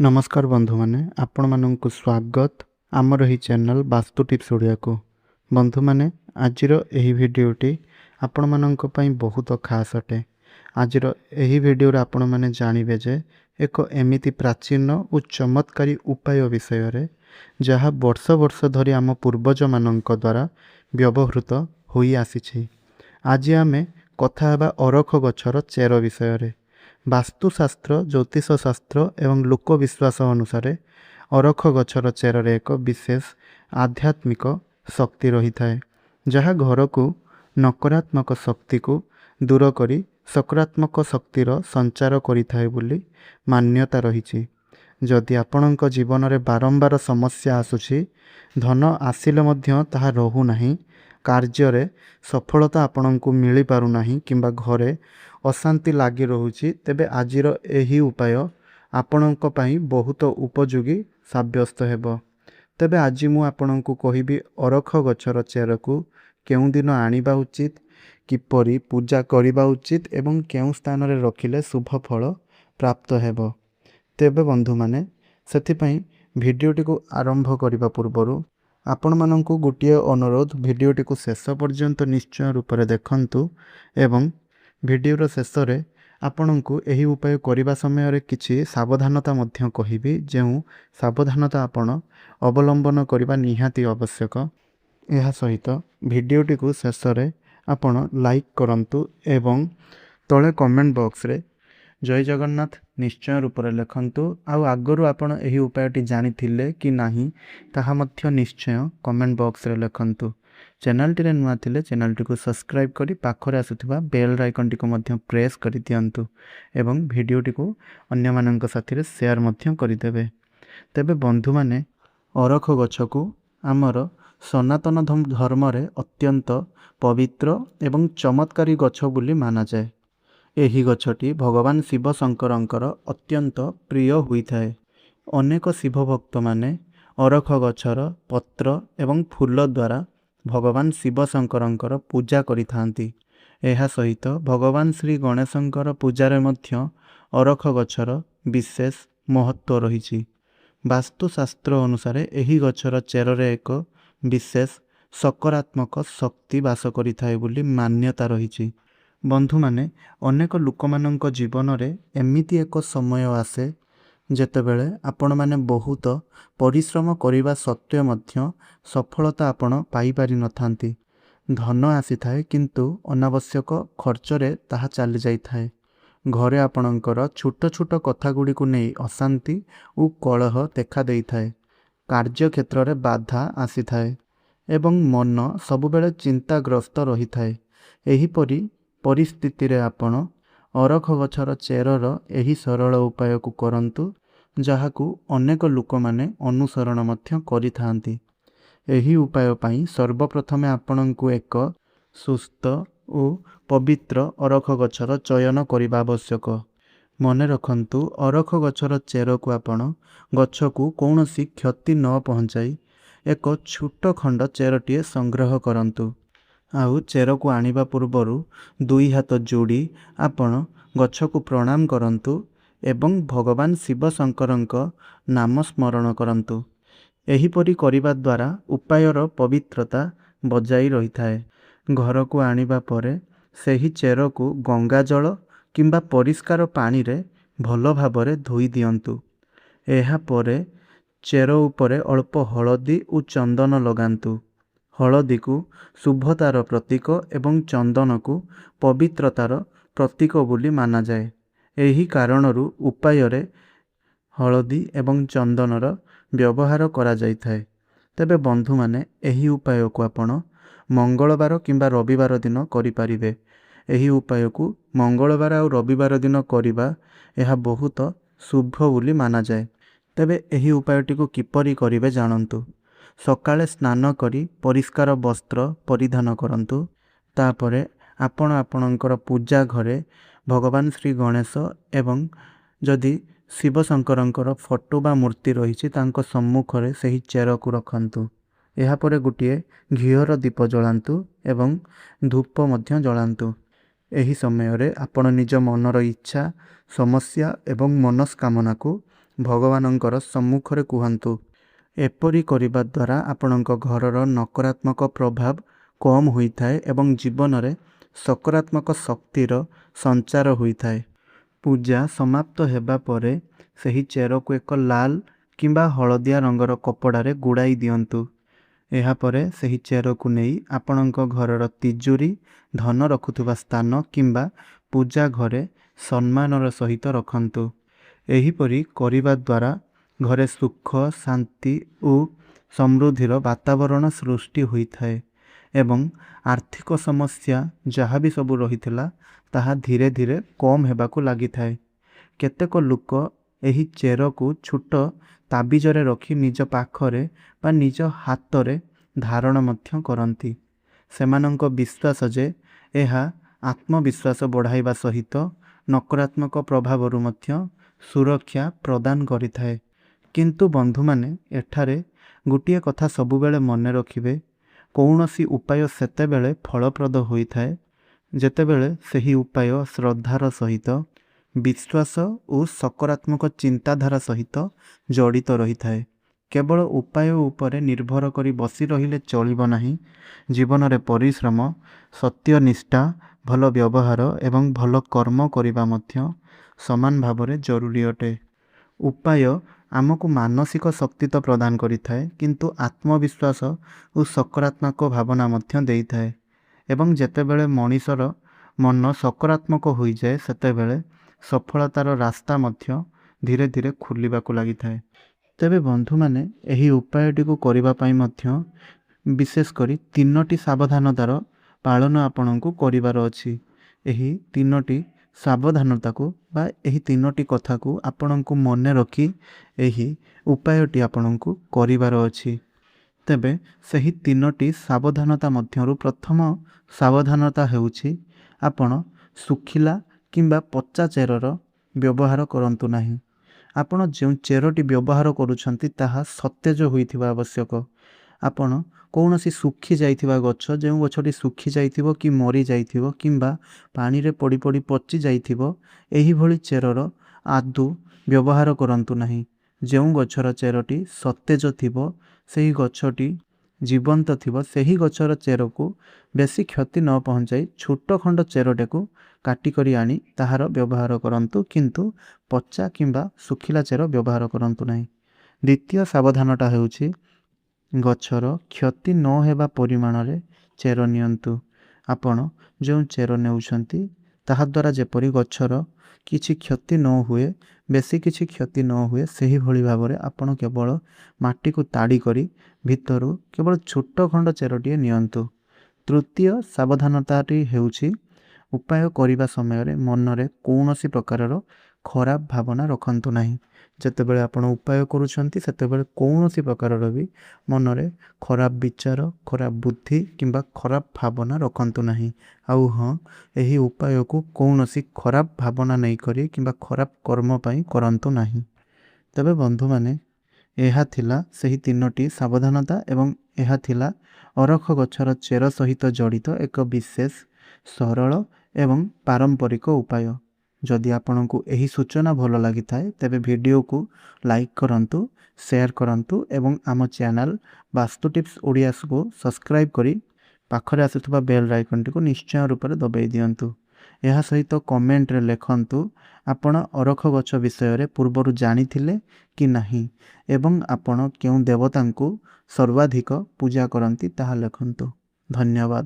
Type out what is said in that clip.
नमस्कार बंधु माने आपण मानक स्वागत आमर ही चैनल वास्तु टिप्स ओडिया को। बंधु माने आजिर एही भिडियोटी आपण मानक पई बहुत खास अटे। आजिर एही भिडियो रे आपण माने जानिबे जे एक एमिति प्राचीन और चमत्कारी उपाय विषय रे जहा वर्ष वर्ष धरी आम पूर्वज मानक द्वारा व्यवहृत होई आसीछि। आज आमे कथा हेबा अरख गछर चेर विषय रे। वास्तुशास्त्र ज्योतिष शास्त्र एवं लोक विश्वास अनुसार अरख गछर चेर एक विशेष आध्यात्मिक शक्ति रही थाए, जहाँ घर को नकारात्मक शक्ति को दूर करी सकारात्मक शक्तिर संचार करिथाए बोली मान्यता रही। जदि आपणक जीवन में बारंबार समस्या आसुछि, धन आसिले मध्य ताहा रहू नाही, कार्य सफलता आपणको मिली पारु नाही किंबा घरे अशांति लगी रोचे, तेबे आजिर एही उपाय आपणक पई बहुत उपयोगी साब्यस्त हेबो। तेबे आज मु आपणको कहिबी अरख गछर चेर को केउ दिन आनिबा उचित, किपरि पूजा करिबा उचित एवं केउ स्थान रे रखिले शुभ फल प्राप्त हेबो। तेबे बंधु माने सेथि पई भिडियोटी को आरंभ करिबा पूर्वरु आपण माननकु गोटिए अनुरोध, भिडियोटी को शेष पर्यंत निश्चय रूप से देखंतु एवं भिडियोर शेष रे आपणको एही उपाय करिबा समय रे किछि सावधानता मध्य कहिबी, जेउ सावधानता आपण अवलंबन करिबा निहाती आवश्यक। एहा सहित भिडियोटी को शेष रे आपण लाइक करंतु एवं तळे कमेंट बॉक्स रे जय जगन्नाथ निश्चय रूप से लिखंतु। आउ आगरु आपण एही उपायटी जानी थिले कि नाही ताहा मध्य निश्चय कमेंट बॉक्स रे लिखंतु। चैनल टी रे नुआ थिले चैनल टी को सब्सक्राइब करी पाखरे आसुथिबा बेल आइकन टी को मध्य प्रेस करि दियंतु एवं भिडियोटी को अन्य माननक साथी रे शेयर मध्य करि देबे। तेबे बंधु माने अरख गछ को आमर सनातन धर्म रे अत्यंत पवित्र एवं चमत्कारी गछ बोली माना जाए। एही गछटी भगवान शिव शंकरंकर अत्यंत प्रिय होइथाए। अनेक शिव भक्त माने अरख गछर पत्र एवं फूल द्वारा भगवान शिव शंकरंकर पूजा करिथांती। एहा सहित भगवान श्री गणेशंकर पूजारे मध्य अरख गछर विशेष महत्व रहिछि। वास्तुशास्त्र अनुसार एही गछर चेररे एक विशेष सकारात्मक शक्ति वास करिथाए बोली मान्यता रहिछि। बंधु माने अनेक लोकमानंक जीवन रे एमिति एक समय आसे जेतेबेले आपण माने बहुत परिश्रम करिबा सत्वे मध्य सफलता आपण पाई पारि नथांती। धन आसी थाए किंतु अनावश्यक खर्च रे ताहा चली जाई थाए। घरे आपणकर छोट छोट कथा गुडी को नै अशांति और कलह देखा देई थाए। कार्य क्षेत्र रे बाधा आसी थाए एवं मन सबुबेले चिंताग्रस्त रही थाए। एही परी परिस्थिति रे आपण अरख गछर चेरर एही सरल उपाय को करंतु, जहाकू अनेक लोक माने अनुसरण मध्य करिथांती। एही उपाय पई सर्वप्रथमे आपणको एक सुस्थ और पवित्र अरख गछर चयन करिबा आवश्यक। मने रखंतु अरख गछर चेर को आपण गछ को कौनसी क्षति न पहुंचाई एक छोट खंड चेरटीए संग्रह करंतु। आउ चेर को आनिबा पूर्वरु दुई हाथ जोड़ी आपण गछ को प्रणाम करंतु एवं भगवान शिव शंकरंक नाम स्मरण करंतु। एहीपरि करिबा द्वारा उपायर पवित्रता बजाई रही थाए। घर को आनिबा परे सेही चेर को गंगा जल किंबा परिष्कार पानी रे भल भाबरे धोई दियंतु। एहा परे चेर उपरे अल्प हलदी और चंदन लगांतु। हलदी को शुभतार प्रतीक एवं चंदन को पवित्रतार प्रतीक बोली माना जाए। एही कारणरू उपाय रे हलदी एवं चंदनर व्यवहार करा जाई थाए। तेबे बंधु माने एही उपाय को आपण मंगलवार किंबा रविवार दिन करि परिबे। एही उपाय को मंगलवार और रविवार दिन करिबा एहा बहुत शुभ बोली माना जाए। तेबे एही उपायटी को किपरि करिबे जानंतु। सकाळे स्नान करी परिष्कार वस्त्र परिधान करंतु। तापरे आपण आपणकर पूजा घरे भगवान श्री गणेश एवं जदि शिव शंकरंकर फोटो बा मूर्ति रही तांको सम्मुखरे सही चेर को रखंतु। एहा परे गुटिए घियर दीप जलांतु एवं धूप मध्य जलांतु। एही समय रे आपण निज मनर इच्छा समस्या एवं मनस्कामना को ଭଗବାନଙ୍କର ସମ୍ମୁଖରେ କୁହନ୍ତୁ। ଏପରି କରିବା ଦ୍ୱାରା ଆପଣଙ୍କ ଘରର ନକାରାତ୍ମକ ପ୍ରଭାବ କମ୍ ହୋଇଥାଏ ଏବଂ ଜୀବନରେ ସକାରାତ୍ମକ ଶକ୍ତିର ସଞ୍ଚାର ହୋଇଥାଏ। ପୂଜା ସମାପ୍ତ ହେବା ପରେ ସେହି ଚେରକୁ ଏକ ଲାଲ କିମ୍ବା ହଳଦିଆ ରଙ୍ଗର କପଡ଼ାରେ ଗୁଡ଼ାଇ ଦିଅନ୍ତୁ। ଏହାପରେ ସେହି ଚେରକୁ ନେଇ ଆପଣଙ୍କ ଘରର ତିଜୁରୀ, ଧନ ରଖୁଥିବା ସ୍ଥାନ କିମ୍ବା ପୂଜା ଘରେ ସମ୍ମାନର ସହିତ ରଖନ୍ତୁ। ଏହିପରି କରିବା ଦ୍ୱାରା ଘରେ ସୁଖ, ଶାନ୍ତି ଓ ସମୃଦ୍ଧିର ବାତାବରଣ ସୃଷ୍ଟି ହୋଇଥାଏ ଏବଂ ଆର୍ଥିକ ସମସ୍ୟା ଯାହା ବି ସବୁ ରହିଥିଲା ତାହା ଧୀରେ ଧୀରେ କମ୍ ହେବାକୁ ଲାଗିଥାଏ। କେତେକ ଲୋକ ଏହି ଚେରକୁ ଛୋଟ ତାବିଜରେ ରଖି ନିଜ ପାଖରେ ବା ନିଜ ହାତରେ ଧାରଣ ମଧ୍ୟ କରନ୍ତି। ସେମାନଙ୍କ ବିଶ୍ୱାସ ଯେ ଏହା ଆତ୍ମବିଶ୍ୱାସ ବଢ଼ାଇବା ସହିତ ନକାରାତ୍ମକ ପ୍ରଭାବରୁ ମଧ୍ୟ ସୁରକ୍ଷା ପ୍ରଦାନ କରିଥାଏ। କିନ୍ତୁ ବନ୍ଧୁମାନେ, ଏଠାରେ ଗୋଟିଏ କଥା ସବୁବେଳେ ମନେ ରଖିବେ, କୌଣସି ଉପାୟ ସେତେବେଳେ ଫଳପ୍ରଦ ହୋଇଥାଏ ଯେତେବେଳେ ସେହି ଉପାୟ ଶ୍ରଦ୍ଧାର ସହିତ, ବିଶ୍ୱାସ ଓ ସକାରାତ୍ମକ ଚିନ୍ତାଧାରା ସହିତ ଜଡ଼ିତ ରହିଥାଏ। କେବଳ ଉପାୟ ଉପରେ ନିର୍ଭର କରି ବସି ରହିଲେ ଚଳିବ ନାହିଁ। ଜୀବନରେ ପରିଶ୍ରମ, ସତ୍ୟନିଷ୍ଠା, ଭଲ ବ୍ୟବହାର ଏବଂ ଭଲ କର୍ମ କରିବା ମଧ୍ୟ ସମାନ ଭାବରେ ଜରୁରୀ ଅଟେ। ଉପାୟ ଆମକୁ ମାନସିକ ଶକ୍ତି ତ ପ୍ରଦାନ କରିଥାଏ, କିନ୍ତୁ ଆତ୍ମବିଶ୍ୱାସ ଓ ସକାରାତ୍ମକ ଭାବନା ମଧ୍ୟ ଦେଇଥାଏ। ଏବଂ ଯେତେବେଳେ ମଣିଷର ମନ ସକାରାତ୍ମକ ହୋଇଯାଏ, ସେତେବେଳେ ସଫଳତାର ରାସ୍ତା ମଧ୍ୟ ଧୀରେ ଧୀରେ ଖୋଲିବାକୁ ଲାଗିଥାଏ। ତେବେ ବନ୍ଧୁମାନେ, ଏହି ଉପାୟଟିକୁ କରିବା ପାଇଁ ମଧ୍ୟ ବିଶେଷ କରି 3ଟି ସାବଧାନତାର ପାଳନ ଆପଣଙ୍କୁ କରିବାର ଅଛି। ଏହି 3ଟି ସାବଧାନତାକୁ ବା ଏହି 3ଟି କଥାକୁ ଆପଣଙ୍କୁ ମନେ ରଖି ଏହି ଉପାୟଟି ଆପଣଙ୍କୁ କରିବାର ଅଛି। ତେବେ ସେହି 3ଟି ସାବଧାନତା ମଧ୍ୟରୁ ପ୍ରଥମ ସାବଧାନତା ହେଉଛି, ଆପଣ ଶୁଖିଲା କିମ୍ବା ପଚା ଚେରର ବ୍ୟବହାର କରନ୍ତୁ ନାହିଁ। ଆପଣ ଯେଉଁ ଚେରଟି ବ୍ୟବହାର କରୁଛନ୍ତି ତାହା ସତେଜ ହୋଇଥିବା ଆବଶ୍ୟକ। ଆପଣ କୌଣସି ଶୁଖି ଯାଇଥିବା ଗଛ, ଯେଉଁ ଗଛଟି ଶୁଖି ଯାଇଥିବ କି ମରି ଯାଇଥିବ କିମ୍ବା ପାଣିରେ ପଡ଼ି ପଡ଼ି ପଚି ଯାଇଥିବ, ଏହିଭଳି ଚେରର ଆଦୌ ବ୍ୟବହାର କରନ୍ତୁ ନାହିଁ। ଯେଉଁ ଗଛର ଚେରଟି ସତେଜ ଥିବ, ସେହି ଗଛଟି ଜୀବନ୍ତ ଥିବ, ସେହି ଗଛର ଚେରକୁ ବେଶୀ କ୍ଷତି ନ ପହଞ୍ଚାଇ ଛୋଟ ଖଣ୍ଡ ଚେରଟାକୁ କାଟିକରି ଆଣି ତାହାର ବ୍ୟବହାର କରନ୍ତୁ, କିନ୍ତୁ ପଚା କିମ୍ବା ଶୁଖିଲା ଚେର ବ୍ୟବହାର କରନ୍ତୁ ନାହିଁ। ଦ୍ୱିତୀୟ ସାବଧାନଟା ହେଉଛି, ଗଛର କ୍ଷତି ନ ହେବା ପରିମାଣରେ ଚେର ନିଅନ୍ତୁ। ଆପଣ ଯେଉଁ ଚେର ନେଉଛନ୍ତି ତାହାଦ୍ୱାରା ଯେପରି ଗଛର କିଛି କ୍ଷତି ନ ହୁଏ, ବେଶୀ କିଛି କ୍ଷତି ନ ହୁଏ, ସେହିଭଳି ଭାବରେ ଆପଣ କେବଳ ମାଟିକୁ ତାଡ଼ି କରି ଭିତରୁ କେବଳ ଛୋଟ ଖଣ୍ଡ ଚେରଟିଏ ନିଅନ୍ତୁ। ତୃତୀୟ ସାବଧାନତାଟି ହେଉଛି, ଉପାୟ କରିବା ସମୟରେ ମନରେ କୌଣସି ପ୍ରକାରର ଖରାପ ଭାବନା ରଖନ୍ତୁ ନାହିଁ। ଯେତେବେଳେ ଆପଣ ଉପାୟ କରୁଛନ୍ତି ସେତେବେଳେ କୌଣସି ପ୍ରକାରର ବି ମନରେ ଖରାପ ବିଚାର, ଖରାପ ବୁଦ୍ଧି କିମ୍ବା ଖରାପ ଭାବନା ରଖନ୍ତୁ ନାହିଁ। ଆଉ ହଁ, ଏହି ଉପାୟକୁ କୌଣସି ଖରାପ ଭାବନା ନେଇକରି କିମ୍ବା ଖରାପ କର୍ମ ପାଇଁ କରନ୍ତୁ ନାହିଁ। ତେବେ ବନ୍ଧୁମାନେ, ଏହା ଥିଲା ସେହି 3ଟି ସାବଧାନତା ଏବଂ ଏହା ଥିଲା ଅରଖ ଗଛର ଚେର ସହିତ ଜଡ଼ିତ ଏକ ବିଶେଷ ସରଳ ଏବଂ ପାରମ୍ପରିକ ଉପାୟ। ଯଦି ଆପଣଙ୍କୁ ଏହି ସୂଚନା ଭଲ ଲାଗିଥାଏ ତେବେ ଭିଡ଼ିଓକୁ ଲାଇକ୍ କରନ୍ତୁ, ସେୟାର କରନ୍ତୁ ଏବଂ ଆମ ଚ୍ୟାନେଲ୍ ବାସ୍ତୁ ଟିପ୍ସ ଓଡ଼ିଆକୁ ସବସ୍କ୍ରାଇବ୍ କରି ପାଖରେ ଆସୁଥିବା ବେଲ୍ ଆଇକନ୍ଟିକୁ ନିଶ୍ଚୟ ରୂପରେ ଦବାଇ ଦିଅନ୍ତୁ। ଏହା ସହିତ କମେଣ୍ଟରେ ଲେଖନ୍ତୁ ଆପଣ ଅରଖ ଗଛ ବିଷୟରେ ପୂର୍ବରୁ ଜାଣିଥିଲେ କି ନାହିଁ ଏବଂ ଆପଣ କେଉଁ ଦେବତାଙ୍କୁ ସର୍ବାଧିକ ପୂଜା କରନ୍ତି ତାହା ଲେଖନ୍ତୁ। ଧନ୍ୟବାଦ।